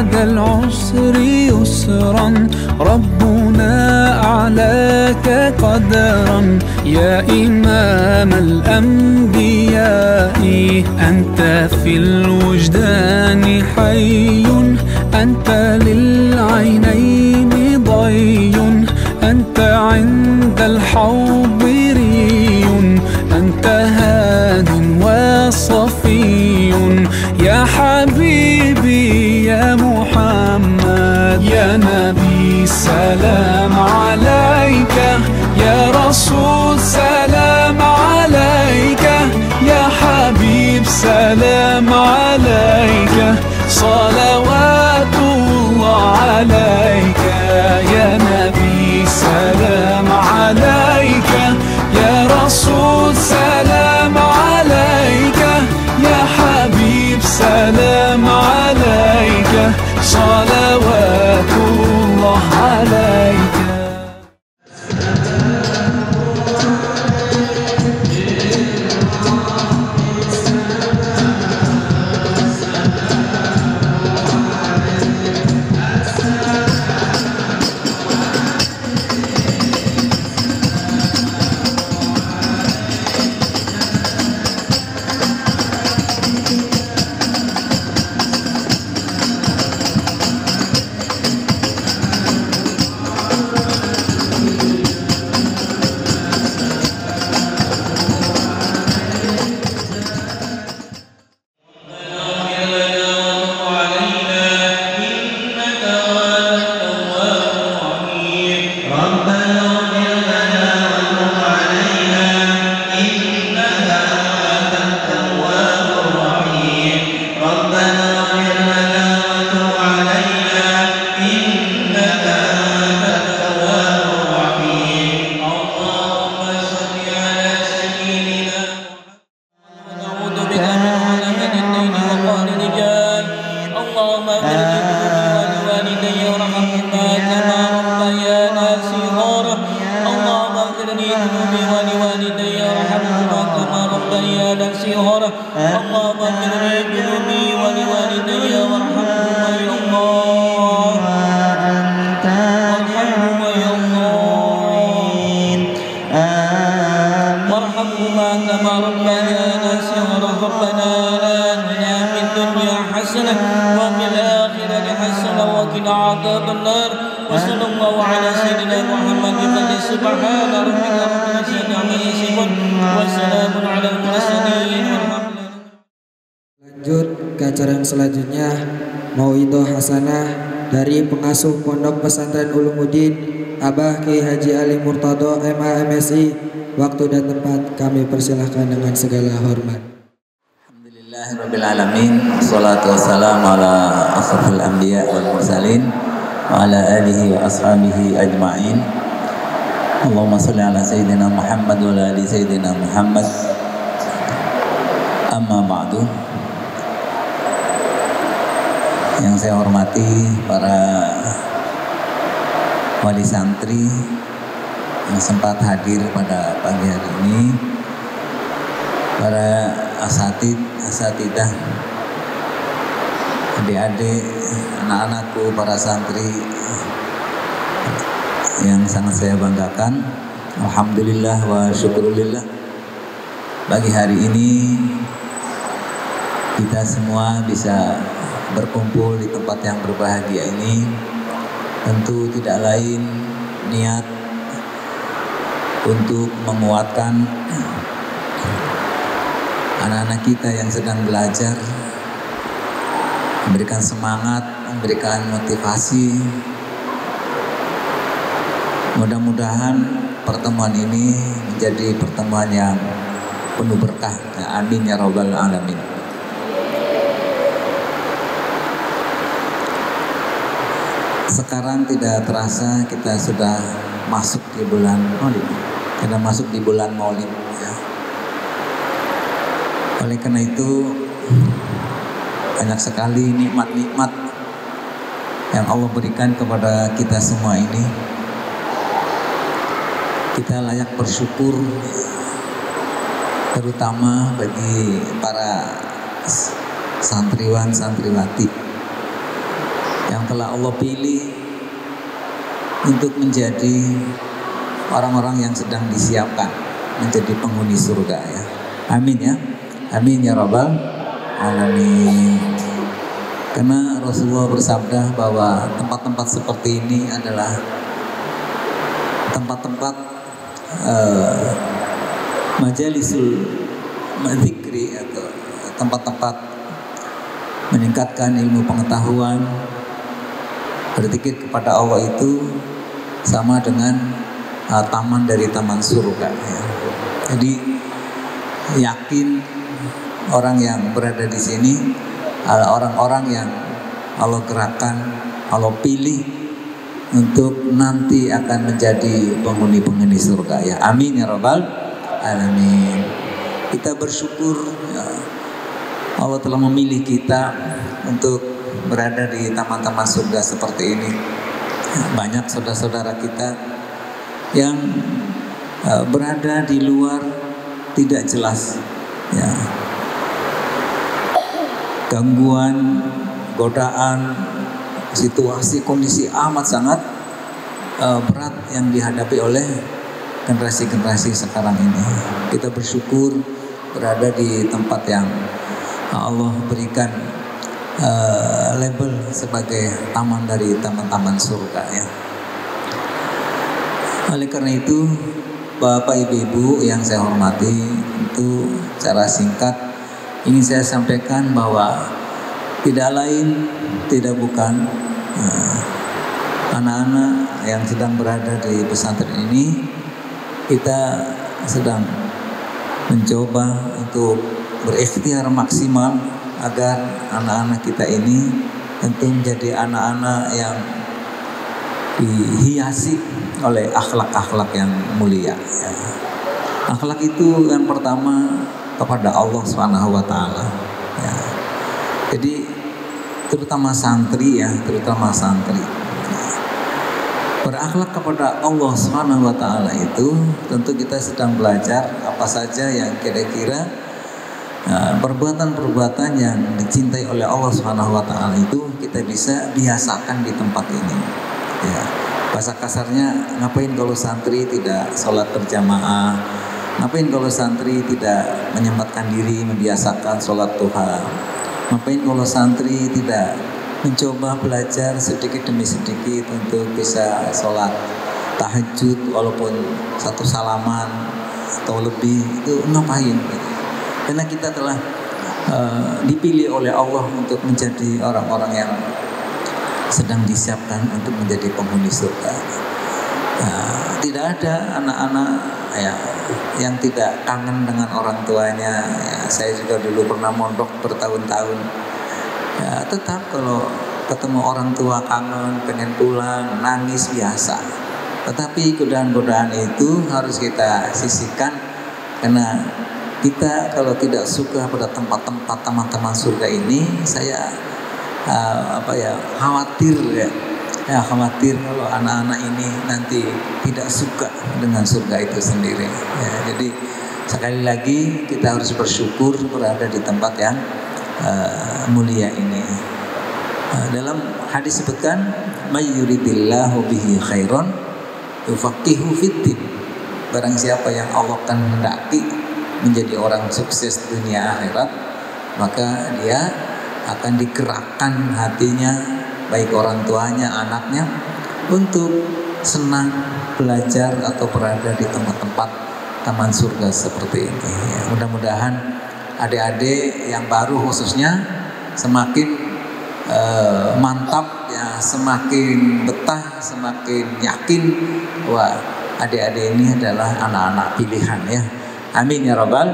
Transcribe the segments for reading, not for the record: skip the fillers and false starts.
بعد العسر يسرا ربنا أعلاك قدرا يا إمام الأنبياء أنت في الوجدان حي أنت للعينين ضي أنت عند الحوض ري أنت هاد وصفي يا حبيبي يا محمد يا نبي سلام عليك يا رسول سلام عليك يا حبيب سلام عليك صلوات الله عليك يا نبي سلام عليك يا رسول سلام عليك يا حبيب سلام عليك صلوات الله عليك Lanjut ke acara yang selanjutnya, Mauidhah Hasanah dari pengasuh Pondok Pesantren Ulumuddin Abah Ki Haji Ali Murtado MA MSI. Waktu dan tempat kami persilahkan dengan segala hormat. Alhamdulillahirabbil alamin, wassalatu wassalamu ala asrofil anbiya wal mursalin wa ala alihi wa ashabihi ajma'in. Allahumma sholli ala sayyidina Muhammad wa ala ali sayyidina Muhammad. Amma ba'du. Yang saya hormati para wali santri yang sempat hadir pada pagi hari ini, para asatidah, adik-adik, anak-anakku, para santri yang sangat saya banggakan. Alhamdulillah wa syukurillah, pagi hari ini kita semua bisa berkumpul di tempat yang berbahagia ini tentu tidak lain niat untuk menguatkan anak-anak kita yang sedang belajar, memberikan semangat, memberikan motivasi. Mudah-mudahan pertemuan ini menjadi pertemuan yang penuh berkah. Amin ya rabbal alamin. Sekarang tidak terasa kita sudah masuk di bulan Maulid. Kita masuk di bulan Maulid. Ya. Oleh karena itu banyak sekali nikmat-nikmat yang Allah berikan kepada kita semua ini. Kita layak bersyukur, terutama bagi para santriwan santriwati yang telah Allah pilih untuk menjadi orang-orang yang sedang disiapkan menjadi penghuni surga ya. Amin ya. Amin ya rabbal alamin. Karena Rasulullah bersabda bahwa tempat-tempat seperti ini adalah tempat-tempat majalisul dzikri atau tempat-tempat meningkatkan ilmu pengetahuan, berzikir kepada Allah itu sama dengan taman dari taman surga ya. Jadi yakin orang yang berada di sini adalah orang-orang yang Allah gerakkan, Allah pilih untuk nanti akan menjadi penghuni-penghuni surga ya. Amin ya rabbal alamin. Kita bersyukur ya, Allah telah memilih kita untuk berada di taman-taman surga seperti ini. Banyak saudara-saudara kita yang berada di luar tidak jelas ya. Gangguan, godaan, situasi, kondisi amat sangat berat yang dihadapi oleh generasi-generasi sekarang ini. Kita bersyukur berada di tempat yang Allah berikan label sebagai taman dari taman-taman surga ya. Oleh karena itu, Bapak Ibu yang saya hormati, itu secara singkat ingin saya sampaikan bahwa tidak lain, tidak bukan anak-anak yang sedang berada di pesantren ini, kita sedang mencoba untuk berikhtiar maksimal agar anak-anak kita ini tentu menjadi anak-anak yang dihiasi oleh akhlak-akhlak yang mulia ya. Akhlak itu yang pertama kepada Allah Subhanahu wa taala ya. Jadi terutama santri ya, terutama santri berakhlak kepada Allah Subhanahu wa taala itu tentu kita sedang belajar apa saja yang kira-kira perbuatan-perbuatan yang dicintai oleh Allah Subhanahu wa taala itu kita bisa biasakan di tempat ini ya. Bahasa kasarnya, ngapain kalau santri tidak sholat berjamaah, ngapain kalau santri tidak menyempatkan diri membiasakan sholat duha, ngapain kalau santri tidak mencoba belajar sedikit demi sedikit untuk bisa sholat tahajud walaupun satu salaman atau lebih, itu ngapain? Karena kita telah dipilih oleh Allah untuk menjadi orang-orang yang sedang disiapkan untuk menjadi penghuni surga. Tidak ada anak-anak ya yang tidak kangen dengan orang tuanya ya. Saya juga dulu pernah mondok bertahun-tahun ya, tetap kalau ketemu orang tua kangen, pengen pulang, nangis biasa. Tetapi godaan-godaan itu harus kita sisihkan, karena kita kalau tidak suka pada tempat-tempat teman-teman surga ini, saya khawatir ya, khawatir kalau anak-anak ini nanti tidak suka dengan surga itu sendiri ya. Jadi sekali lagi kita harus bersyukur berada di tempat yang mulia ini. Dalam hadis sebutkan may yuridillahu bihi khairan yufaqihu fiddin. Barang siapa yang Allah akan hendaki menjadi orang sukses dunia akhirat, maka dia akan digerakkan hatinya, baik orang tuanya, anaknya, untuk senang belajar atau berada di tempat-tempat taman surga seperti ini ya. Mudah-mudahan adik-adik yang baru khususnya semakin mantap ya, semakin betah, semakin yakin bahwa adik-adik ini adalah anak-anak pilihan ya. Amin ya rabbal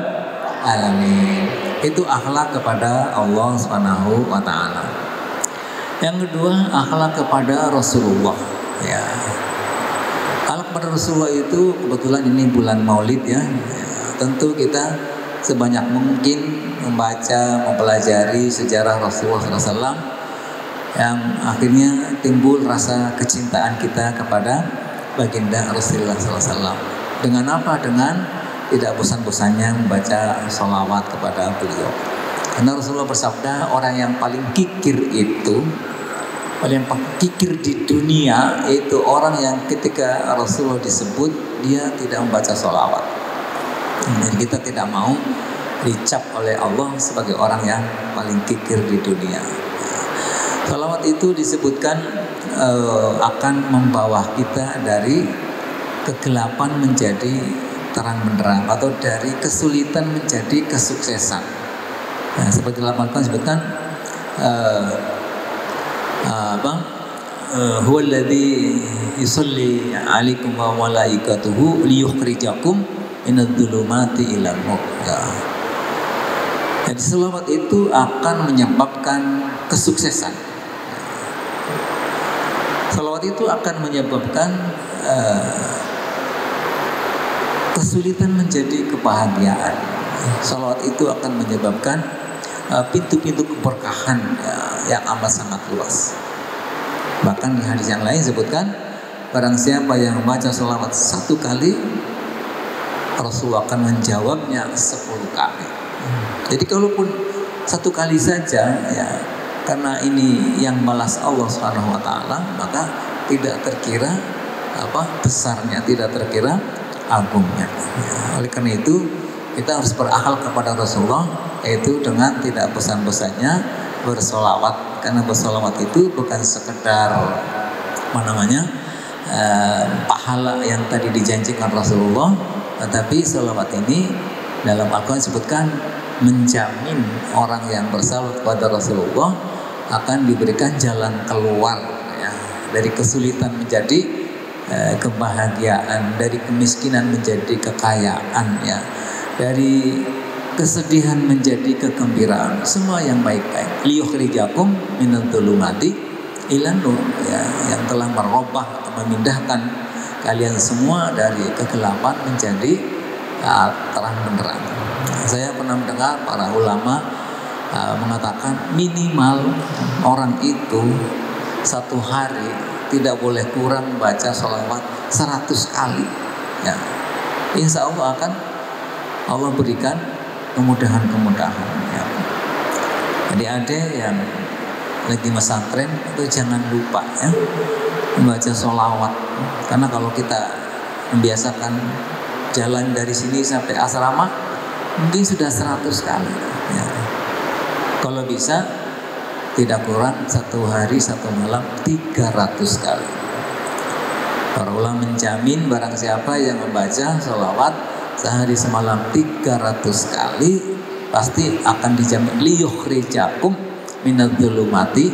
alamin. Itu akhlak kepada Allah Subhanahu wa taala. Yang kedua, akhlak kepada Rasulullah ya. Akhlak kepada Rasulullah itu kebetulan ini bulan Maulid ya. Tentu kita sebanyak mungkin membaca, mempelajari sejarah Rasulullah SAW yang akhirnya timbul rasa kecintaan kita kepada baginda Rasulullah SAW. Dengan apa? Dengan tidak bosan-bosannya membaca sholawat kepada beliau. Karena Rasulullah bersabda, orang yang paling kikir itu Paling kikir di dunia yaitu orang yang ketika Rasulullah disebut dia tidak membaca sholawat. Jadi kita tidak mau dicap oleh Allah sebagai orang yang paling kikir di dunia. Sholawat itu disebutkan akan membawa kita dari kegelapan menjadi terang benderang, atau dari kesulitan menjadi kesuksesan. Nah, seperti dalam Al-Quran disebutkan huwa alladzi yusalli 'alaikum wa malaikatuhu liyukhrijakum minadh-dhulumati ilal nur. Jadi selawat itu akan menyebabkan kesuksesan. Selawat itu akan menyebabkan kesulitan menjadi kebahagiaan. Selawat itu akan menyebabkan pintu-pintu keberkahan yang amat sangat luas. Bahkan di hadis yang lain disebutkan, barang siapa yang membaca selawat 1 kali, Rasulullah akan menjawabnya 10 kali. Jadi kalaupun 1 kali saja, ya, karena ini yang balas Allah Subhanahu wa taala, maka tidak terkira besarnya, tidak terkira agungnya. Oleh karena itu kita harus berakhlak kepada Rasulullah, yaitu dengan tidak bosan-bosannya bersolawat, karena bersolawat itu bukan sekedar pahala yang tadi dijanjikan Rasulullah, tetapi solawat ini dalam Al-Quran disebutkan menjamin orang yang bersalawat kepada Rasulullah akan diberikan jalan keluar, ya, dari kesulitan menjadi kebahagiaan, dari kemiskinan menjadi kekayaan, ya, dari kesedihan menjadi kegembiraan, semua yang baik-baik. Liyukhrijakum minadh-dhulumati ilan nur, ya, yang telah merubah atau memindahkan kalian semua dari kegelapan menjadi terang benderang. Saya pernah mendengar para ulama mengatakan minimal orang itu 1 hari tidak boleh kurang baca sholawat 100 kali. Ya. Insya Allah akan Allah berikan kemudahan-kemudahan. Ya. Jadi ada yang lagi pesantren itu jangan lupa, ya, membaca sholawat. Karena kalau kita membiasakan jalan dari sini sampai asrama, mungkin sudah 100 kali. Ya. Kalau bisa tidak kurang 1 hari 1 malam 300 kali. Para ulama menjamin barang siapa yang membaca sholawat sehari semalam 300 kali pasti akan dijamin liyukhrijakum minadh-dhulumati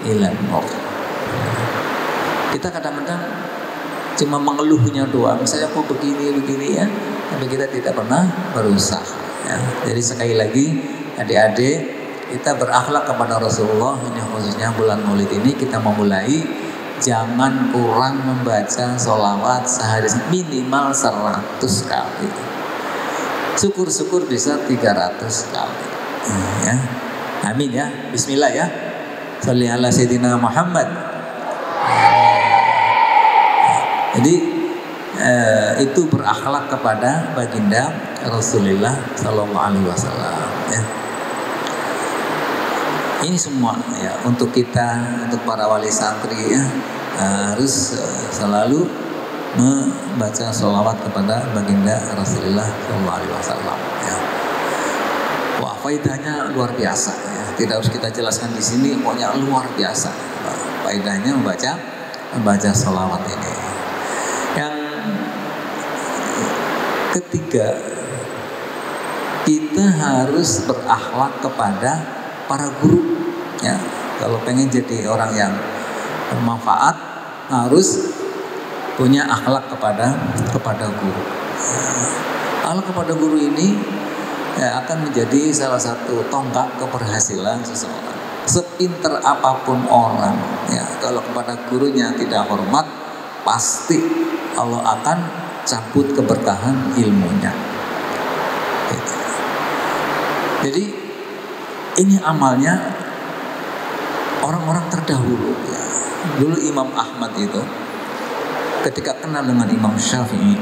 ilan nur. Kita kadang-kadang cuma mengeluhnya doang, saya kok begini ya, tapi kita tidak pernah berusaha, ya. Jadi sekali lagi adik-adik, kita berakhlak kepada Rasulullah. Ini khususnya bulan Maulid ini kita memulai, jangan kurang membaca sholawat sehari minimal 100 kali. Syukur-syukur bisa 300 kali. Ya. Amin ya. Bismillah ya. Sholli ala Sayyidina Muhammad. Jadi itu berakhlak kepada baginda Rasulullah Sallallahu Alaihi Wasallam. Ya. Ini semua ya untuk kita, untuk para wali santri, ya, harus selalu membaca sholawat kepada baginda Rasulullah Sallallahu Alaihi Wasallam. Ya. Wah, faedahnya luar biasa. Ya. Tidak harus kita jelaskan di sini, pokoknya luar biasa. Faedahnya membaca sholawat ini. Yang ketiga, kita harus berakhlak kepada para guru. Ya, kalau pengen jadi orang yang bermanfaat harus punya akhlak kepada guru. Akhlak kepada guru ini ya, akan menjadi salah satu tonggak keberhasilan seseorang. Sepinter apapun orang, ya, kalau kepada gurunya tidak hormat, pasti Allah akan cabut keberkahan ilmunya. Gitu. Jadi ini amalnya orang-orang terdahulu. Ya. Dulu Imam Ahmad itu ketika kenal dengan Imam Syafi'i,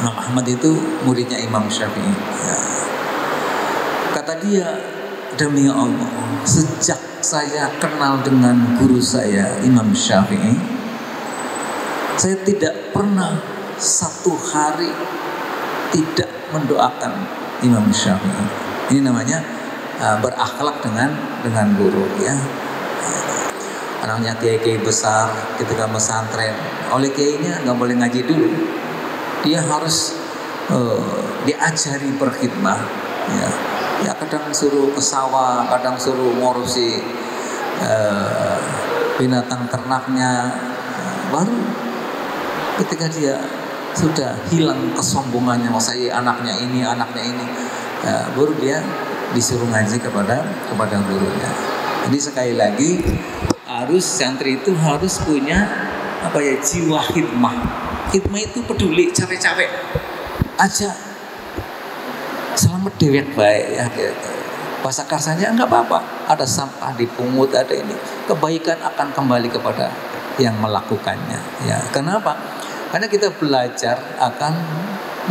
Imam Ahmad itu muridnya Imam Syafi'i. Ya. Kata dia, demi Allah, sejak saya kenal dengan guru saya Imam Syafi'i, saya tidak pernah satu hari tidak mendoakan Imam Syafi'i. Ini namanya berakhlak dengan guru, ya. Anaknya kiai-kiai besar ketika pesantren, oleh kiainya nggak boleh ngaji dulu, dia harus diajari berkhidmah, ya. Ya kadang suruh ke sawah, kadang suruh ngurusi binatang ternaknya, baru ketika dia sudah hilang kesombongannya, saya anaknya ini, baru dia disuruh ngaji kepada gurunya. Jadi sekali lagi, harus santri itu harus punya jiwa khidmah. Khidmah itu peduli, capek-capek aja selamat dewek baik, ya gitu. Bahasa kasarnya nggak apa-apa, ada sampah dipungut, ada ini, kebaikan akan kembali kepada yang melakukannya, ya. Kenapa? Karena kita belajar akan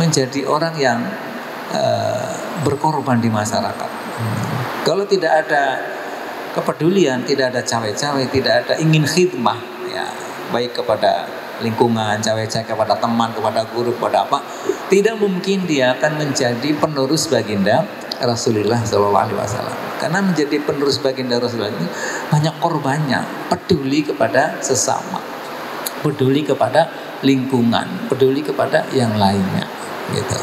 menjadi orang yang berkorban di masyarakat. Kalau tidak ada kepedulian, tidak ada cawe-cawe, tidak ada ingin khidmah, ya, baik kepada lingkungan, cawe-cawe kepada teman, kepada guru, kepada apa, tidak mungkin dia akan menjadi penerus baginda Rasulullah SAW. Karena menjadi penerus baginda Rasulullah ini banyak korbannya, peduli kepada sesama, peduli kepada lingkungan, peduli kepada yang lainnya, gitu.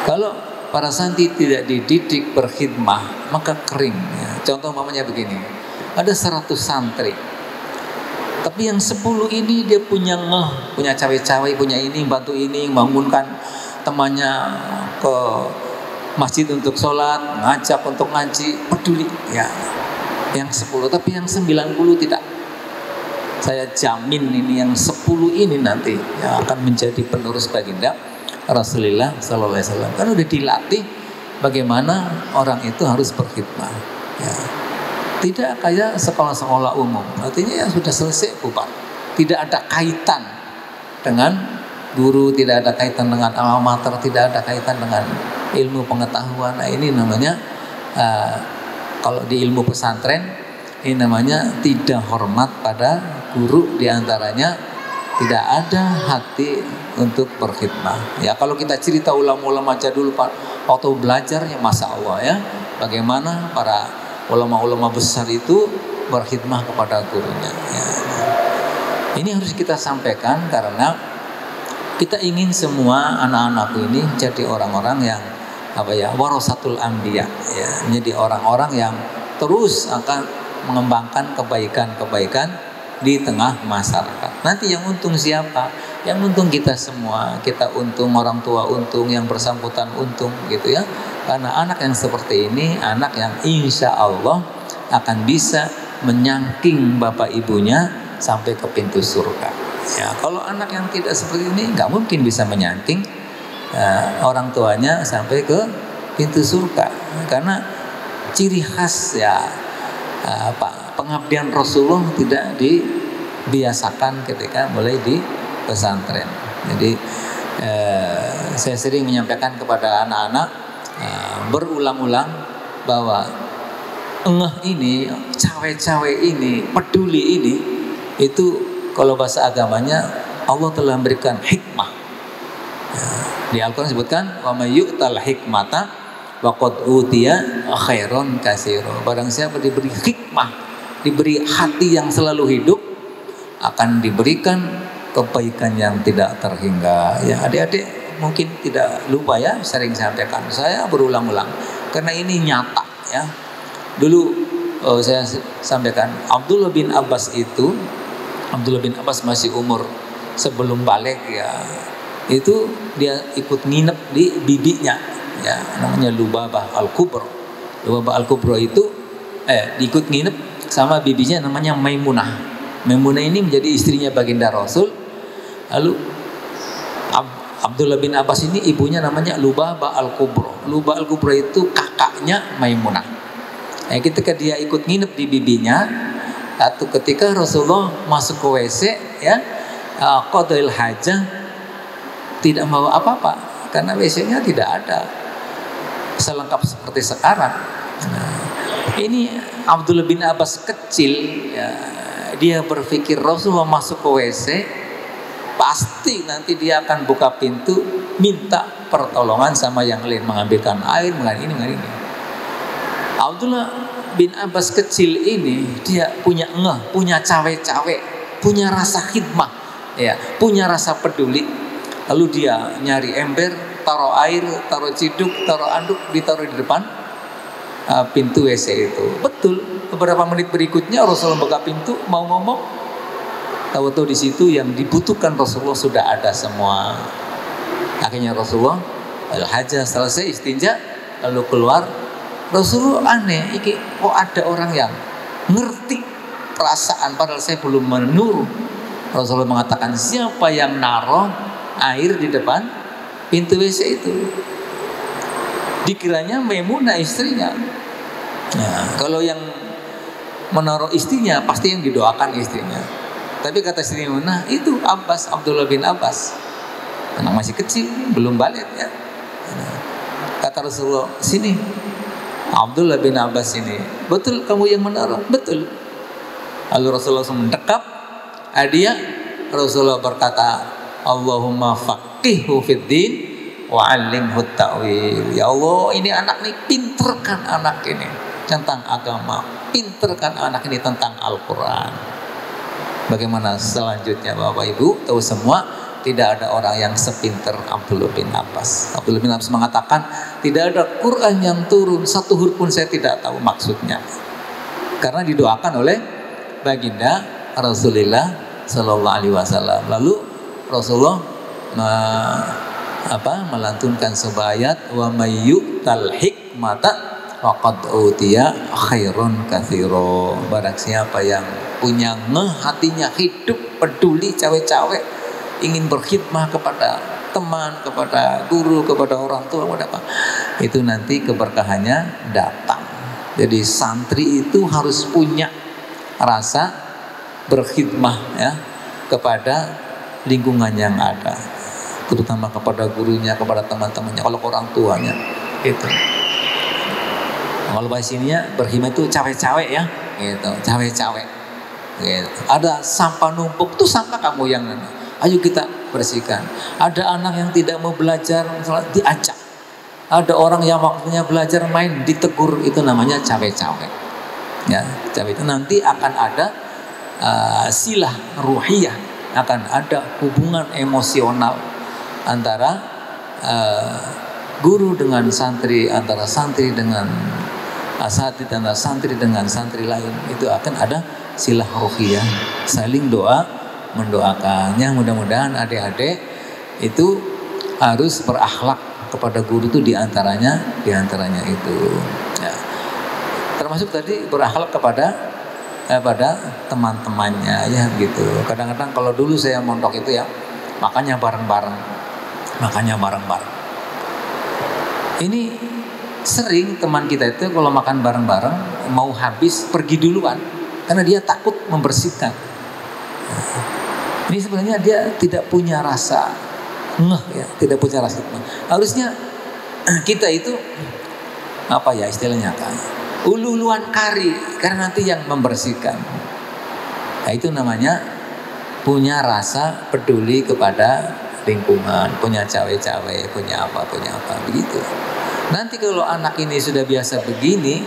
Kalau para santri tidak dididik berkhidmah, maka kering, ya. Contoh umpamanya begini, ada 100 santri, tapi yang 10 ini dia punya cawe-cawe, punya ini, bantu ini, bangunkan temannya ke masjid untuk sholat, ngajak untuk ngaji, peduli, ya. Yang 10, tapi yang 90 tidak. Saya jamin ini yang 10 ini nanti yang akan menjadi penerus baginda Rasulullah SAW. Kan udah dilatih bagaimana orang itu harus berkhidmah, ya. Tidak kayak sekolah-sekolah umum, artinya yang sudah selesai bubar, tidak ada kaitan dengan guru, tidak ada kaitan dengan alma mater, tidak ada kaitan dengan ilmu pengetahuan. Nah, ini namanya kalau di ilmu pesantren ini namanya tidak hormat pada guru, diantaranya tidak ada hati untuk berkhidmah. Ya, kalau kita cerita ulama-ulama jadul waktu belajar, ya masya Allah, ya, bagaimana para ulama-ulama besar itu berkhidmah kepada gurunya, ya. Ini harus kita sampaikan karena kita ingin semua anak-anakku ini jadi orang-orang yang warasatul anbiya, ya, menjadi orang-orang yang terus akan mengembangkan kebaikan-kebaikan di tengah masyarakat. Nanti yang untung siapa? Yang untung kita semua. Kita untung, orang tua untung, yang bersangkutan untung, gitu, ya. Karena anak yang seperti ini, anak yang insya Allah akan bisa menyangking bapak ibunya sampai ke pintu surga. Ya, kalau anak yang tidak seperti ini, nggak mungkin bisa menyangking orang tuanya sampai ke pintu surga. Karena ciri khas, ya, pengabdian Rasulullah tidak dibiasakan ketika mulai di pesantren. Jadi saya sering menyampaikan kepada anak-anak berulang-ulang bahwa ini, cawe-cawe ini, peduli ini, itu kalau bahasa agamanya Allah telah memberikan hikmah. Di Al-Quran disebutkan wa may yu'tal hikmata waqad utiya khairon katsira. Barang siapa diberi hikmah, diberi hati yang selalu hidup, akan diberikan kebaikan yang tidak terhingga. Ya, adik-adik mungkin tidak lupa, ya, sering sampaikan saya berulang-ulang karena ini nyata, ya. Dulu saya sampaikan Abdullah bin Abbas masih umur sebelum balik, ya, itu dia ikut nginep di bibinya, ya, namanya Lubabah Al-Kubra. Lubabah Al-Kubra itu ikut nginep sama bibinya namanya Maimunah. Maimunah ini menjadi istrinya baginda Rasul. Lalu Abdullah bin Abbas ini ibunya namanya Lubabah Al-Kubra. Lubabah Al-Kubra itu kakaknya Maimunah. Ketika dia ikut nginep di bibinya, atau ketika Rasulullah masuk ke WC, ya, qadail hajah, tidak membawa apa-apa karena WC-nya tidak ada selengkap seperti sekarang. Ini Abdullah bin Abbas kecil, ya, dia berpikir Rasulullah masuk ke WC, pasti nanti dia akan buka pintu, minta pertolongan sama yang lain, mengambilkan air, mengambil ini. Abdullah bin Abbas kecil ini dia punya punya cawe-cawe, punya rasa khidmah, ya, punya rasa peduli. Lalu dia nyari ember, taruh air, taruh ciduk, taruh anduk, ditaruh di depan pintu WC itu. Betul, beberapa menit berikutnya Rasulullah buka pintu, mau ngomong, tahu-tahu di situ yang dibutuhkan Rasulullah sudah ada semua. Akhirnya Rasulullah al-hajjah selesai, istinja, lalu keluar. Rasulullah aneh, kok ada orang yang ngerti perasaan padahal saya belum menurut. Rasulullah mengatakan, siapa yang naruh air di depan pintu WC itu? Dikiranya Maimunah istrinya. Nah, kalau yang menaruh istrinya pasti yang didoakan istrinya. Tapi kata Sri Maimunah, itu Abbas, Abdullah bin Abbas, anak masih kecil, belum balik ya. Kata Rasulullah, sini Abdullah bin Abbas ini, betul kamu yang menaruh? Betul. Lalu Rasulullah langsung mendekap dia. Rasulullah berkata, Allahumma faqihhu fid din wa 'allimhu ta'wil. Ya Allah, ini anak ini, pinterkan anak ini tentang agama, pinterkan anak ini tentang Al-Quran. Bagaimana selanjutnya Bapak Ibu? Tahu semua, tidak ada orang yang sepinter Abdullah bin Abbas. Abdullah bin Abbas mengatakan, tidak ada Quran yang turun satu huruf pun saya tidak tahu maksudnya. Karena didoakan oleh baginda Rasulullah Sallallahu Alaihi Wasallam. Lalu Rasulullah melantunkan sebuah ayat, wa mayyu'tal hikmata faqad utiya khairun katsira. Barang siapa yang punya hatinya hidup, peduli, cawe-cawe, ingin berkhidmah kepada teman, kepada guru, kepada orang tua, itu nanti keberkahannya datang. Jadi santri itu harus punya rasa berkhidmah ya kepada lingkungan yang ada, terutama kepada gurunya, kepada teman-temannya, kalau orang tuanya itu. Kalau bahasanya berkhidmah itu cawe-cawe ya, gitu, cawe-cawe. Gitu. Ada sampah numpuk, tuh sampah kamu yang ayo kita bersihkan. Ada anak yang tidak mau belajar, misalnya diajak. Ada orang yang waktunya belajar main ditegur, itu namanya cawe-cawe. Ya, cawe itu nanti akan ada silah ruhiyah, akan ada hubungan emosional antara guru dengan santri, antara santri dengan asatidz, antara santri dengan santri lain. Itu akan ada silah ruhiyah, saling doa mendoakannya. Mudah-mudahan adik-adik itu harus berakhlak kepada guru itu diantaranya itu ya. Termasuk tadi berakhlak kepada teman-temannya ya gitu. Kadang-kadang kalau dulu saya mondok itu ya makannya bareng-bareng. Ini sering teman kita itu kalau makan bareng-bareng mau habis pergi duluan karena dia takut membersihkan. Ini sebenarnya dia tidak punya rasa ya, tidak punya rasa. Harusnya kita itu apa ya istilahnya kan, ulu-uluan kari karena nanti yang membersihkan. Nah, itu namanya punya rasa peduli kepada lingkungan, punya cawe-cawe, punya apa begitu. Nanti kalau anak ini sudah biasa begini,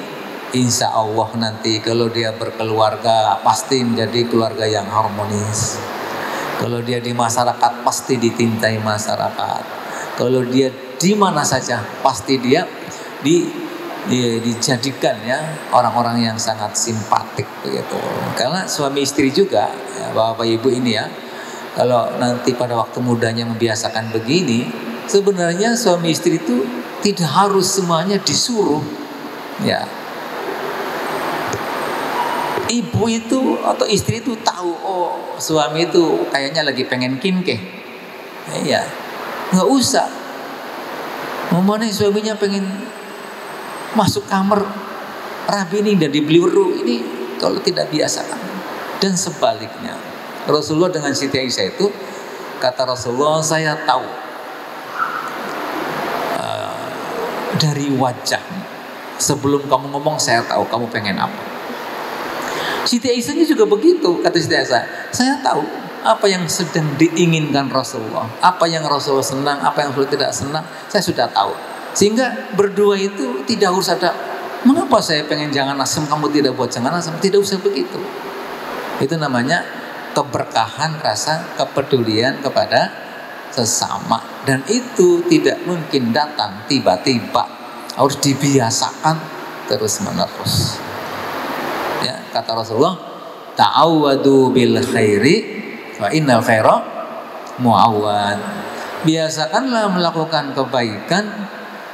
insya Allah nanti kalau dia berkeluarga pasti menjadi keluarga yang harmonis. Kalau dia di masyarakat pasti dicintai masyarakat. Kalau dia di mana saja pasti dia dijadikan ya orang-orang yang sangat simpatik begitu. Karena suami istri juga ya, Bapak Ibu ini ya, kalau nanti pada waktu mudanya membiasakan begini, sebenarnya suami istri itu tidak harus semuanya disuruh ya. Ibu itu atau istri itu tahu, oh suami itu kayaknya lagi pengen kimkeh, ya nggak usah. Memangnya suaminya pengen masuk kamar rabi ini dan dibeli weru ini, kalau tidak biasa kan. Dan sebaliknya, Rasulullah dengan Siti Aisyah itu kata Rasulullah, saya tahu dari wajahmu Sebelum kamu ngomong saya tahu kamu pengen apa. Siti Aisyah juga begitu, kata Siti Aisyah. Saya tahu apa yang sedang diinginkan Rasulullah, apa yang Rasulullah senang, apa yang Rasulullah tidak senang, saya sudah tahu. Sehingga berdua itu tidak harus ada, mengapa saya pengen jangan asam, kamu tidak buat jangan asam, tidak usah begitu. Itu namanya keberkahan rasa kepedulian kepada sesama, dan itu tidak mungkin datang tiba-tiba, harus dibiasakan terus menerus. Ya, kata Rasulullah, ta'awwadu bil khairi fa innal khaira mu'awwad. Biasakanlah melakukan kebaikan,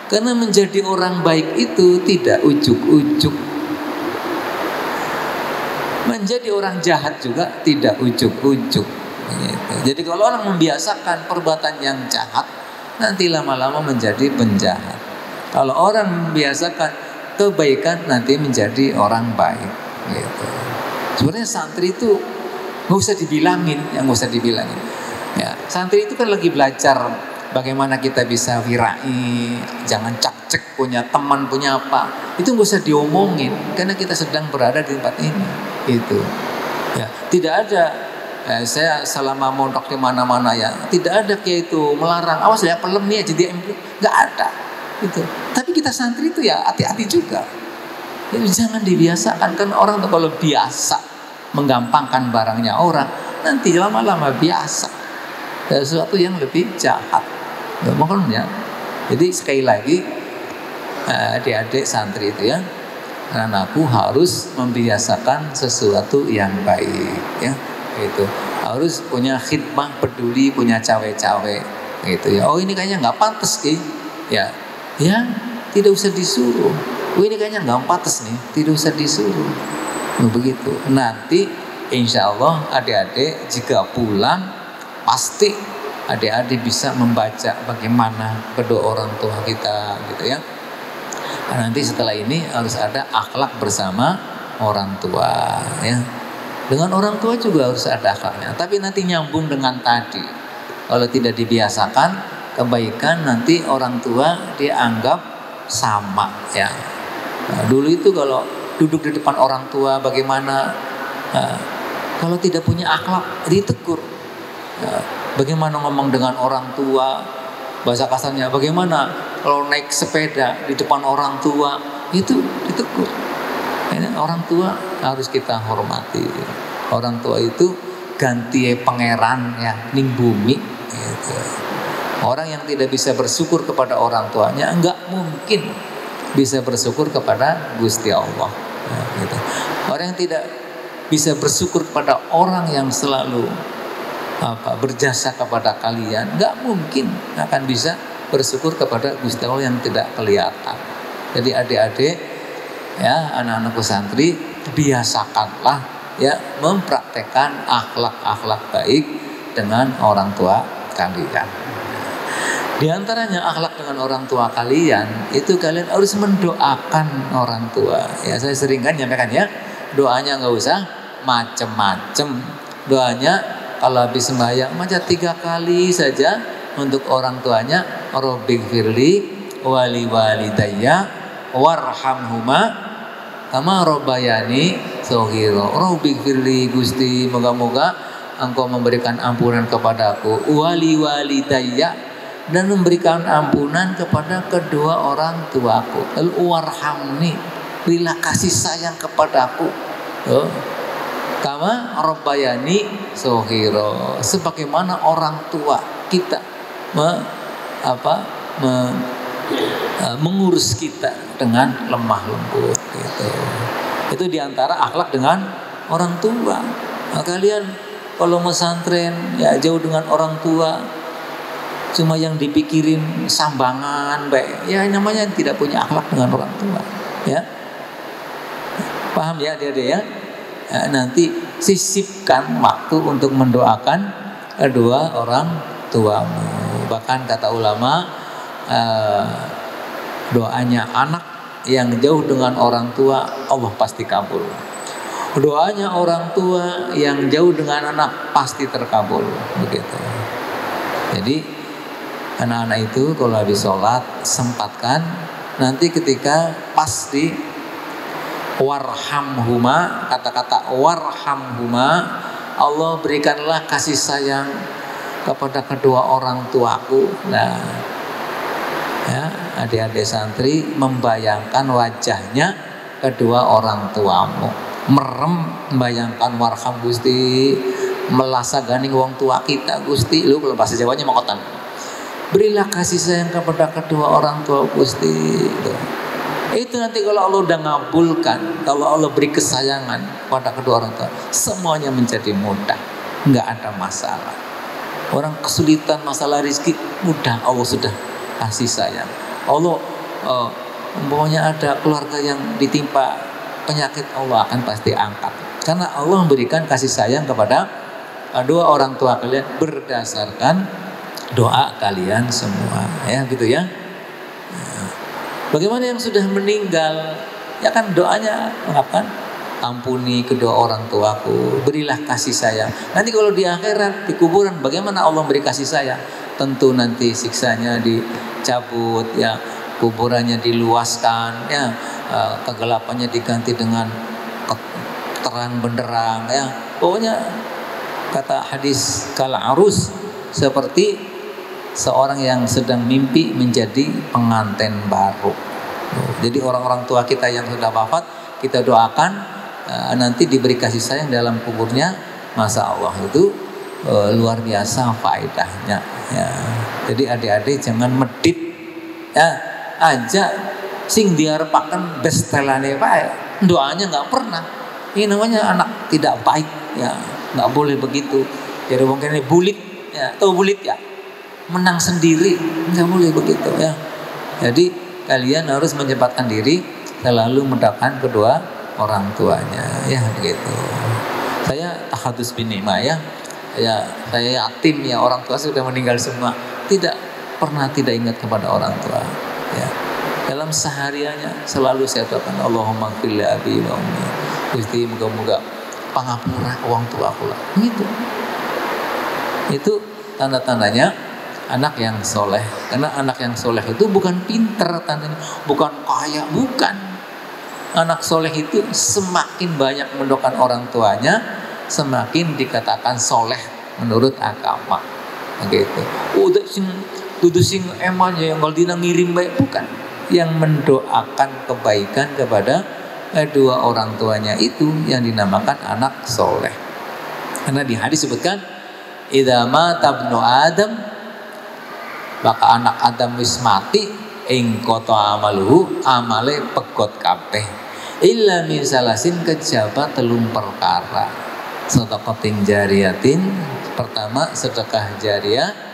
karena menjadi orang baik itu tidak ujuk-ujuk. Menjadi orang jahat juga tidak ujuk-ujuk. Gitu. Jadi kalau orang membiasakan perbuatan yang jahat, nanti lama-lama menjadi penjahat. Kalau orang membiasakan kebaikan, nanti menjadi orang baik. Gitu. Sebenarnya santri itu nggak usah dibilangin, Ya, santri itu kan lagi belajar bagaimana kita bisa wirai, jangan cak-cek, punya teman, punya apa. Itu nggak usah diomongin, karena kita sedang berada di tempat ini. Itu, ya, tidak ada. Saya selama mondok di mana-mana ya, tidak ada kayak itu melarang. Awas ya pelem nih jadi nggak ada. Itu. Tapi kita santri itu ya hati-hati juga. Ya, jangan dibiasakan, kan orang tuh kalau biasa menggampangkan barangnya orang, nanti lama-lama biasa sesuatu yang lebih jahat. Mohon ya. Jadi sekali lagi adik-adik santri itu ya, anakku harus membiasakan sesuatu yang baik ya. Itu harus punya khidmah, peduli, punya cawe-cawe gitu ya. Oh ini kayaknya nggak pantas ya, tidak usah disuruh. Oh ini kayaknya nggak pantas nih, tidak usah disuruh. Begitu. Nanti insya Allah adik-adik jika pulang pasti adik-adik bisa membaca bagaimana kedua orang tua kita gitu ya. Nah, nanti setelah ini harus ada akhlak bersama orang tua ya. Dengan orang tua juga harus ada akhlaknya. Tapi nanti nyambung dengan tadi. Kalau tidak dibiasakan kebaikan, nanti orang tua dianggap sama ya. Nah, dulu itu kalau duduk di depan orang tua bagaimana, kalau tidak punya akhlak ditegur. Bagaimana ngomong dengan orang tua, bahasa kasarnya bagaimana kalau naik sepeda di depan orang tua, itu ditegur. Ini orang tua harus kita hormati. Orang tua itu ganti pangeran ya ning bumi gitu. Orang yang tidak bisa bersyukur kepada orang tuanya enggak mungkin bisa bersyukur kepada Gusti Allah ya, gitu. Orang yang tidak bisa bersyukur kepada orang yang selalu berjasa kepada kalian, enggak mungkin akan bisa bersyukur kepada Gusti Allah yang tidak kelihatan. Jadi adik-adik ya, anak-anakku santri, biasakanlah ya mempraktekkan akhlak-akhlak baik dengan orang tua kalian. Di antaranya akhlak dengan orang tua kalian itu kalian harus mendoakan orang tua. Ya saya sering kan nyampaikan ya, doanya nggak usah macem-macem. Doanya kalau habis sembahyang macam 3 kali saja untuk orang tuanya. Rabbighfirli wali walidayya warhamhuma kama rabbayani shaghira. Rabbighfirli Gusti, moga-moga Engkau memberikan ampunan kepadaku, wali walidayya, dan memberikan ampunan kepada kedua orang tuaku. Lalu warhamni, berilah kasih sayang kepadaku. Kama rabbayani shaghira, sebagaimana orang tua kita mengurus kita dengan lemah lembut gitu. Itu diantara akhlak dengan orang tua. Nah, kalian kalau pesantren ya jauh dengan orang tua, cuma yang dipikirin sambangan baik, ya namanya tidak punya akhlak dengan orang tua ya. Paham ya adik-adik ya? Nanti sisipkan waktu untuk mendoakan kedua orang tuamu. Bahkan kata ulama, doanya anak yang jauh dengan orang tua Allah pasti kabul. Doanya orang tua yang jauh dengan anak pasti terkabul. Begitu. Jadi anak-anak itu kalau habis sholat sempatkan nanti ketika pas di warhamhuma, kata-kata warhamhuma, Allah berikanlah kasih sayang kepada kedua orang tuaku. Nah, ya, adik-adik santri membayangkan wajahnya kedua orang tuamu, merem membayangkan warham Gusti, melasa ganing wong tua kita Gusti. Lu kalau bahasa Jawanya makotan, berilah kasih sayang kepada kedua orang tua Gusti. Itu nanti kalau Allah udah ngabulkan, kalau Allah beri kesayangan pada kedua orang tua, semuanya menjadi mudah, nggak ada masalah. Orang kesulitan masalah rezeki, mudah Allah sudah kasih sayang. Allah umpamanya ada keluarga yang ditimpa penyakit, Allah akan pasti angkat, karena Allah memberikan kasih sayang kepada dua orang tua kalian berdasarkan doa kalian semua, ya gitu ya. Bagaimana yang sudah meninggal, ya kan doanya mengatakan ampuni kedua orang tuaku, berilah kasih sayang. Nanti kalau di akhirat, di kuburan, bagaimana Allah beri kasih sayang? Tentu nanti siksanya dicabut, ya, kuburannya diluaskan, ya, kegelapannya diganti dengan terang benderang, ya. Pokoknya kata hadis kala arus seperti seorang yang sedang mimpi menjadi pengantin baru. Jadi orang-orang tua kita yang sudah wafat, kita doakan nanti diberi kasih sayang dalam kuburnya. Masya Allah, itu luar biasa faedahnya, ya. Jadi adik-adik jangan medit, ya, aja sing diarepaken bestelane wae, doanya nggak pernah. Ini namanya anak tidak baik, ya, nggak boleh begitu. Jadi mungkin ini bulit, ya, tahu bulit ya, menang sendiri, nggak boleh begitu, ya. Jadi kalian harus menyempatkan diri selalu mendoakan kedua orang tuanya, ya begitu. Saya tahadus bin nikmah, ya, saya yatim, ya, orang tua sudah meninggal semua, tidak pernah tidak ingat kepada orang tua, ya. Dalam sehariannya selalu saya doakan Allahumma ighfir li abi wa ummi, Gusti moga-moga pangapura orang tua aku lah, gitu. Itu tanda-tandanya anak yang soleh. Karena anak yang soleh itu bukan pinter tandanya, bukan kaya, bukan. Anak soleh itu semakin banyak mendoakan orang tuanya, semakin dikatakan soleh menurut agama, gitu. Udah sing dudu sing emangnya yang kalau ngirim baik, bukan. Yang mendoakan kebaikan kepada kedua orang tuanya itu yang dinamakan anak soleh. Karena di hadis sebutkan idza mata ibnu Adam, maka anak Adam wis mati, ing qata amaluhu, amale pegot kabeh, illa min salasin, kejaba telung perkara. Sedekatin jariyatin, pertama sedekah jariyah,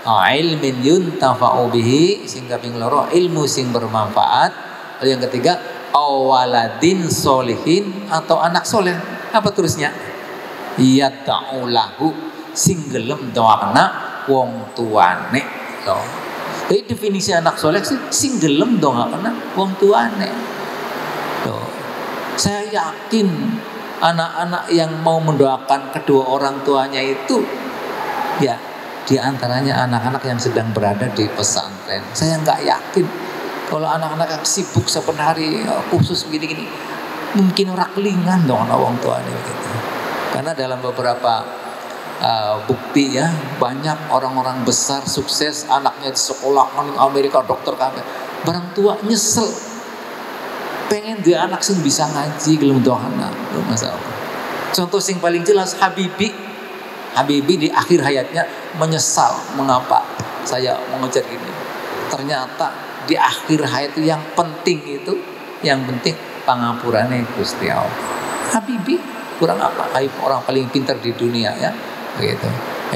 ilmin yuntafa'u bihi, sing kaping loro ilmu sing bermanfaat, lalu yang ketiga awaladin solihin, atau anak soleh. Apa terusnya? Yad'ulahu, sing gelem doakna wong tuane. Loh. Jadi definisi anak soleh sih sing gelem doakna wong tuane. Loh. Saya yakin anak-anak yang mau mendoakan kedua orang tuanya itu, ya, di antaranya anak-anak yang sedang berada di pesantren. Saya nggak yakin kalau anak-anak yang sibuk saben hari khusus begini-gini, mungkin orang kelingan dong orang tuanya gitu. Karena dalam beberapa bukti, ya, banyak orang-orang besar sukses anaknya di sekolah di Amerika, dokter kabeh, barang tua nyesel, pengen dia anak sing bisa ngaji gelem dohana, masalah. Contoh sing paling jelas Habibie di akhir hayatnya menyesal, mengapa saya mengejar ini. Ternyata di akhir hayat itu yang penting pangapurane Gusti Allah. Habibie kurang apa? Orang paling pintar di dunia, ya, begitu.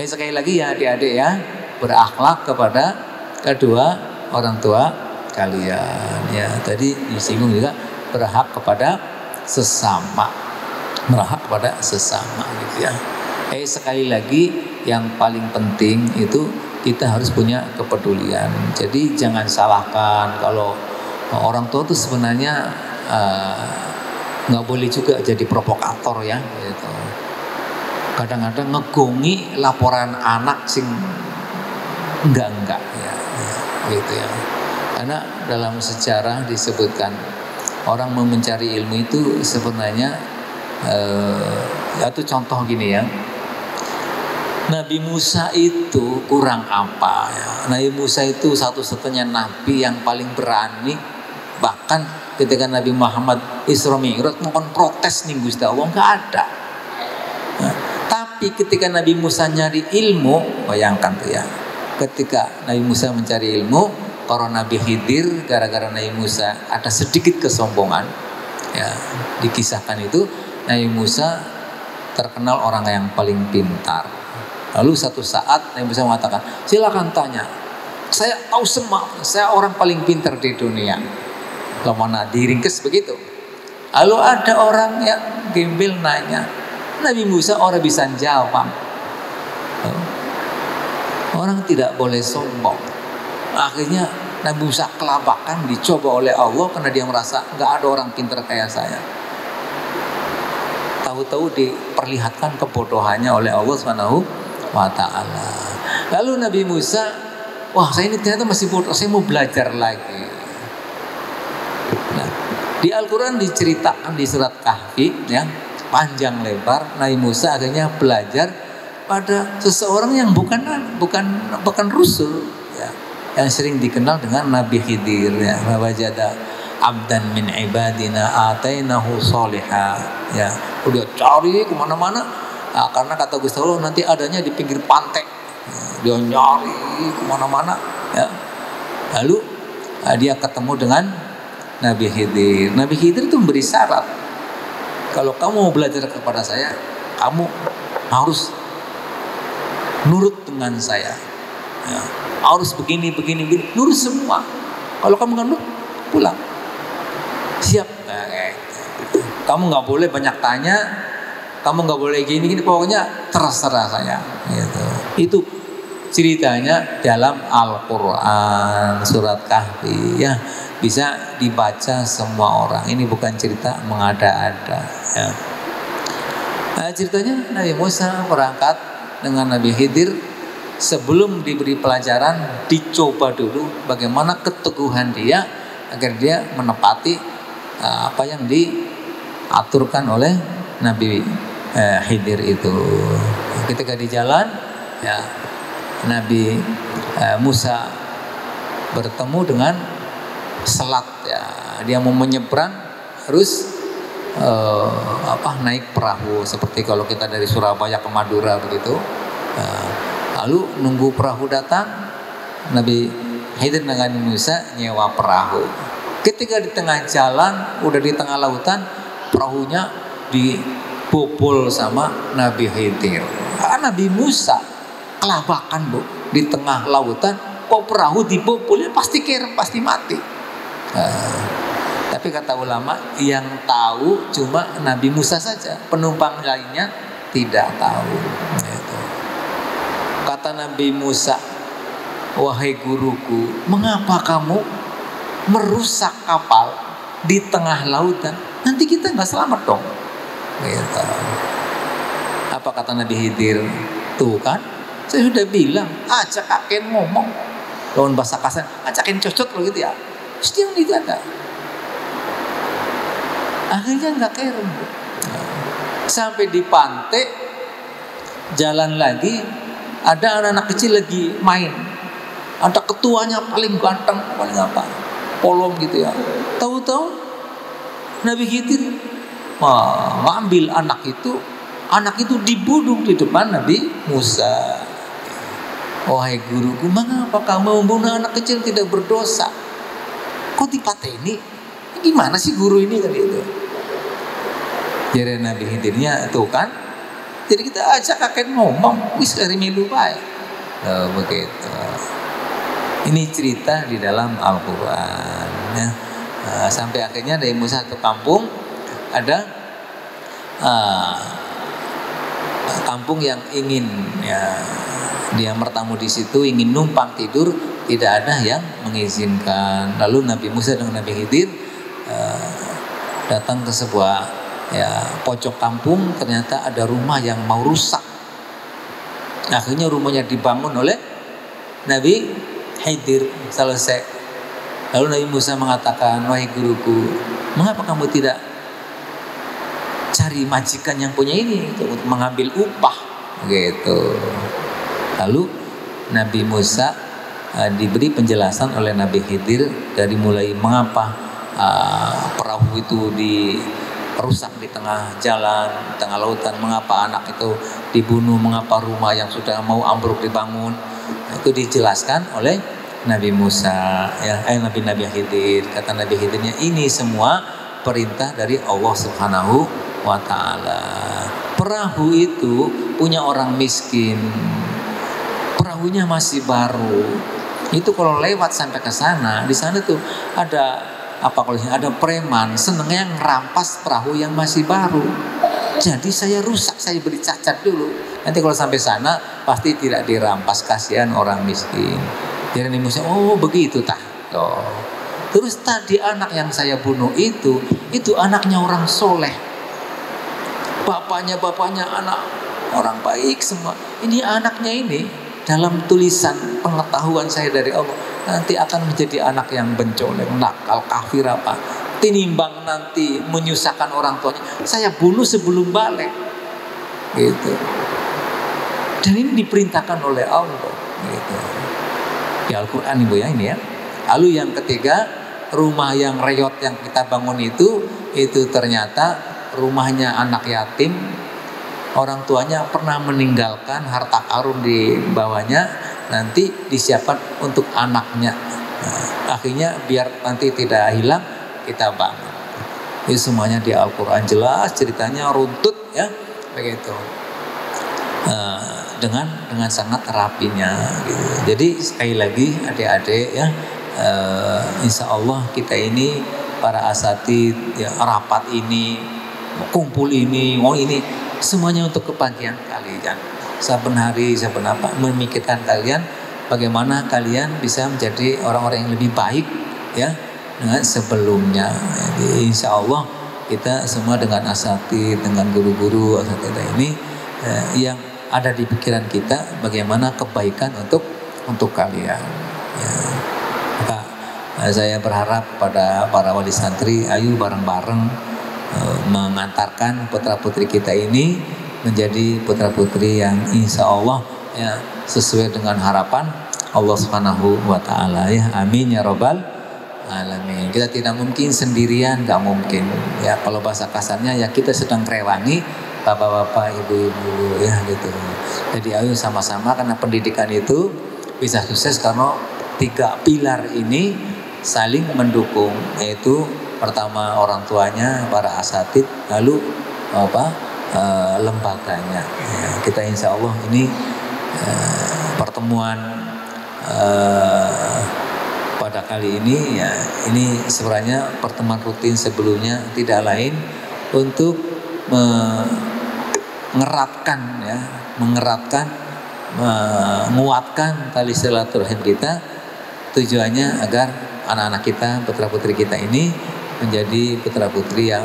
Sekali lagi, ya adik-adik, ya, berakhlak kepada kedua orang tua kalian, ya. Tadi disinggung juga berhak kepada sesama, gitu, ya. Sekali lagi, yang paling penting itu kita harus punya kepedulian. Jadi jangan salahkan kalau orang tua itu sebenarnya nggak boleh juga jadi provokator, ya, gitu. Kadang-kadang ngegongi laporan anak sing enggak, ya, gitu, ya. Karena Karena dalam sejarah disebutkan orang mau mencari ilmu itu sebenarnya itu contoh gini ya. Nabi Musa itu kurang apa ya? Nabi Musa itu satu-satunya nabi yang paling berani. Bahkan ketika Nabi Muhammad Isra Mi'raj mau protes nih Gusti Allah, nggak ada. Nah, tapi ketika Nabi Musa nyari ilmu, bayangkan tuh ya, ketika Nabi Musa mencari ilmu, para Nabi Khidir gara-gara Nabi Musa ada sedikit kesombongan, ya dikisahkan itu Nabi Musa terkenal orang yang paling pintar. Lalu satu saat Nabi Musa mengatakan, silakan tanya, saya tahu semua, saya orang paling pintar di dunia. Kemana diringkes begitu. Lalu ada orang yang gembel nanya, Nabi Musa orang bisa jawab. Orang tidak boleh sombong. Akhirnya Nabi Musa kelabakan, dicoba oleh Allah karena dia merasa nggak ada orang pintar kayak saya. Tahu-tahu diperlihatkan kebodohannya oleh Allah Subhanahu wa ta'ala. Lalu Nabi Musa, wah saya ini ternyata masih bodoh, saya mau belajar lagi. Nah, di Al-Quran diceritakan di surat Kahfi ya, panjang lebar Nabi Musa akhirnya belajar pada seseorang yang bukan Rasul ya, yang sering dikenal dengan Nabi Khidir ya. Wajada abdan min ibadina atainahu sholiha ya. Udah cari kemana-mana. Nah, karena kata Gusti Allah nanti adanya di pinggir pantai, dia nyari kemana-mana, ya. Lalu dia ketemu dengan Nabi Khidir. Nabi Khidir itu memberi syarat, kalau kamu mau belajar kepada saya, kamu harus nurut dengan saya, ya. Harus begini, nurut semua. Kalau kamu nggak nurut, pulang. Siap. Nah, kamu nggak boleh banyak tanya. Kamu nggak boleh gini, pokoknya terserah saya. Gitu. Itu ceritanya dalam Al-Quran surat Kahfi ya, bisa dibaca semua orang. Ini bukan cerita mengada-ada. Ya. Nah, ceritanya Nabi Musa berangkat dengan Nabi Khidir. Sebelum diberi pelajaran, dicoba dulu bagaimana keteguhan dia agar dia menepati apa yang diaturkan oleh Nabi Khidir itu. Ketika di jalan ya, Nabi Musa bertemu dengan selat ya. Dia mau menyeberang harus naik perahu seperti kalau kita dari Surabaya ke Madura begitu. Lalu nunggu perahu datang, Nabi Khidir dengan Musa nyewa perahu. Ketika di tengah jalan, udah di tengah lautan, perahunya dibobol sama Nabi Khidir. Nabi Musa kelabakan bu, di tengah lautan, kok perahu dibobolnya pasti kerem, pasti mati. Tapi kata ulama, yang tahu cuma Nabi Musa saja, penumpang lainnya tidak tahu. Gitu. Kata Nabi Musa, wahai guruku, mengapa kamu merusak kapal di tengah lautan? Nanti kita nggak selamat dong. Gitu. Apa kata Nabi Khidir? Tuh kan, saya sudah bilang, ajak aken ngomong. Lawan bahasa kasar, ajakin cocok lo gitu ya. Pasti yang itu ada. Akhirnya nggak kerem. Sampai di pantai, jalan lagi, ada anak-anak kecil lagi main. Ada ketuanya paling ganteng, paling apa? Polong gitu ya. Tahu-tahu Nabi Khidir mengambil anak itu dibunuh di depan Nabi Musa. Wahai guruku, mengapa kamu membunuh anak kecil tidak berdosa? Kok dipateni? Gimana sih guru ini kan itu? Jadi Nabi Khidirnya tuh kan. Jadi kita ajak kakek ngomong, wis dari milu baik. Begitu. Ini cerita di dalam Al-Quran ya. Sampai akhirnya dari Musa satu kampung ada kampung yang ingin ya, dia bertamu di situ, ingin numpang tidur, tidak ada yang mengizinkan. Lalu Nabi Musa dengan Nabi Khidir datang ke sebuah ya pojok kampung, ternyata ada rumah yang mau rusak. Akhirnya rumahnya dibangun oleh Nabi Khidir. Selesai Lalu Nabi Musa mengatakan, wahai guruku, mengapa kamu tidak cari majikan yang punya ini untuk mengambil upah gitu. Lalu Nabi Musa diberi penjelasan oleh Nabi Khidir dari mulai mengapa perahu itu rusak di tengah jalan, di tengah lautan, mengapa anak itu dibunuh, mengapa rumah yang sudah mau ambruk dibangun. Itu dijelaskan oleh Nabi Musa, ya, Nabi Khidir. Kata Nabi Khidirnya, ini semua perintah dari Allah Subhanahu wa Ta'ala. Perahu itu punya orang miskin, perahunya masih baru. Itu kalau lewat sampai ke sana, di sana tuh ada ada preman senengnya ngerampas perahu yang masih baru. Jadi saya rusak, saya beri cacat dulu. Nanti kalau sampai sana pasti tidak dirampas, kasihan orang miskin. Jadi Nabi Musa, oh begitu tah. Oh. Terus tadi anak yang saya bunuh itu anaknya orang soleh. Bapaknya anak orang baik semua. Ini anaknya ini dalam tulisan pengetahuan saya dari Allah, nanti akan menjadi anak yang bencoleng, nakal, kafir apa. Tinimbang nanti menyusahkan orang tuanya, saya bunuh sebelum balik. Gitu. Dan ini diperintahkan oleh Allah. Gitu. Di Al-Quran Ibu ya ini ya. Lalu yang ketiga, rumah yang reyot yang kita bangun itu ternyata rumahnya anak yatim. Orang tuanya pernah meninggalkan harta karun di bawahnya, nanti disiapkan untuk anaknya. Nah, akhirnya biar nanti tidak hilang, kita bangun. Ini semuanya di Al-Quran jelas, ceritanya runtut ya, begitu. Dengan sangat rapinya. Gitu. Jadi sekali lagi adik-adik ya, insya Allah kita ini para asatid ya, rapat ini, kumpul ini, ini semuanya untuk kebahagiaan kalian. Saben hari, saben apa, memikirkan kalian bagaimana kalian bisa menjadi orang-orang yang lebih baik ya dengan sebelumnya. Jadi insya Allah kita semua dengan asatid, dengan guru-guru asatid ini yang ada di pikiran kita bagaimana kebaikan untuk kalian. Ya. Maka saya berharap pada para wali santri, ayo bareng-bareng mengantarkan putra-putri kita ini menjadi putra-putri yang insya Allah ya sesuai dengan harapan Allah Subhanahu wa Ta'ala ya. Amin ya Rabbal alamin. Kita tidak mungkin sendirian, nggak mungkin ya. Kalau bahasa kasarnya ya kita sedang rewangi bapak-bapak, ibu-ibu ya gitu. Jadi ayo sama-sama, karena pendidikan itu bisa sukses karena 3 pilar ini saling mendukung, yaitu pertama orang tuanya, para asatid, lalu lembaganya. Ya, kita insya Allah ini pertemuan pada kali ini ya, ini sebenarnya pertemuan rutin sebelumnya tidak lain untuk menguatkan tali silaturahim kita. Tujuannya agar anak-anak kita, putra-putri kita ini menjadi putra-putri yang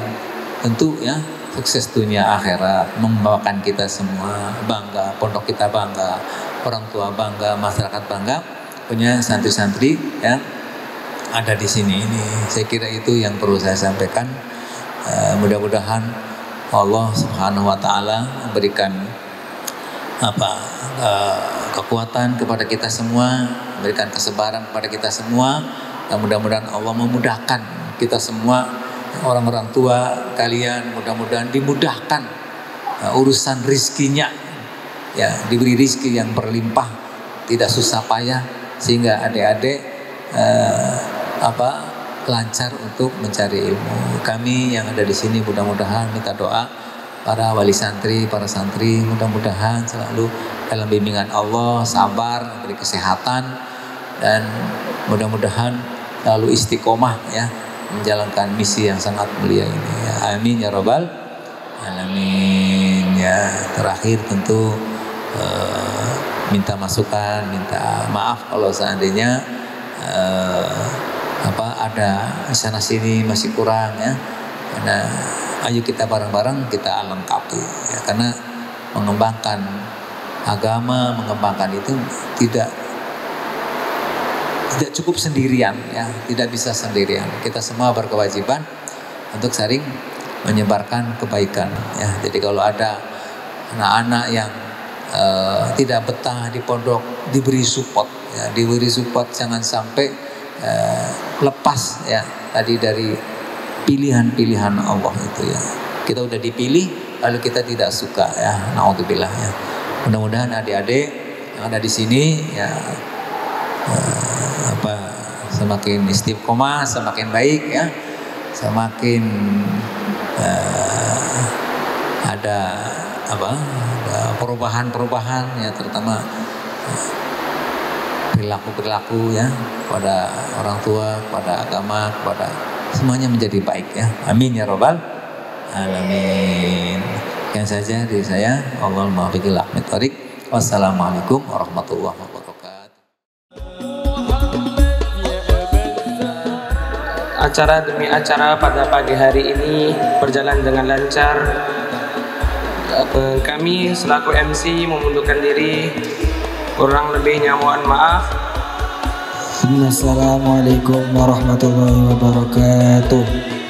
tentu ya sukses dunia akhirat, membawakan kita semua bangga, pondok kita bangga, orang tua bangga, masyarakat bangga punya santri-santri yang ada di sini ini. Saya kira itu yang perlu saya sampaikan. Mudah-mudahan Allah Subhanahu wa Ta'ala memberikan kekuatan kepada kita semua, memberikan kesabaran kepada kita semua, dan mudah-mudahan Allah memudahkan kita semua, orang-orang tua kalian, mudah-mudahan dimudahkan urusan rizkinya ya, diberi rizki yang berlimpah, tidak susah payah, sehingga adik-adik lancar untuk mencari ilmu. Kami yang ada di sini mudah-mudahan minta doa para wali santri, para santri, mudah-mudahan selalu dalam bimbingan Allah, sabar, beri kesehatan, dan mudah-mudahan selalu istiqomah ya menjalankan misi yang sangat mulia ini. Ya, amin ya Rabbal alamin. Ya, terakhir tentu minta masukan, minta maaf kalau seandainya ada sana sini masih kurang ya. Karena ayo kita bareng-bareng kita lengkapi ya, karena mengembangkan agama, mengembangkan itu tidak tidak cukup sendirian ya, tidak bisa sendirian. Kita semua berkewajiban untuk saling menyebarkan kebaikan ya. Jadi kalau ada anak-anak yang tidak betah di pondok, diberi support ya, diberi support, jangan sampai lepas ya tadi dari pilihan-pilihan Allah itu ya. Kita udah dipilih lalu kita tidak suka ya, naudzubillah ya. Mudah-mudahan adik-adik yang ada di sini ya semakin istiqomah, semakin baik ya, semakin ada perubahan-perubahan ya, terutama perilaku ya pada orang tua, pada agama, pada semuanya menjadi baik ya. Amin ya robbal alamin. Sekian saja dari saya. Allahumma biqil ahmad tarik. Wassalamualaikum warahmatullahi wabarakatuh. Acara demi acara pada pagi hari ini berjalan dengan lancar. Kami selaku MC memundurkan diri. Kurang lebihnya mohon maaf. Assalamualaikum warahmatullahi wabarakatuh.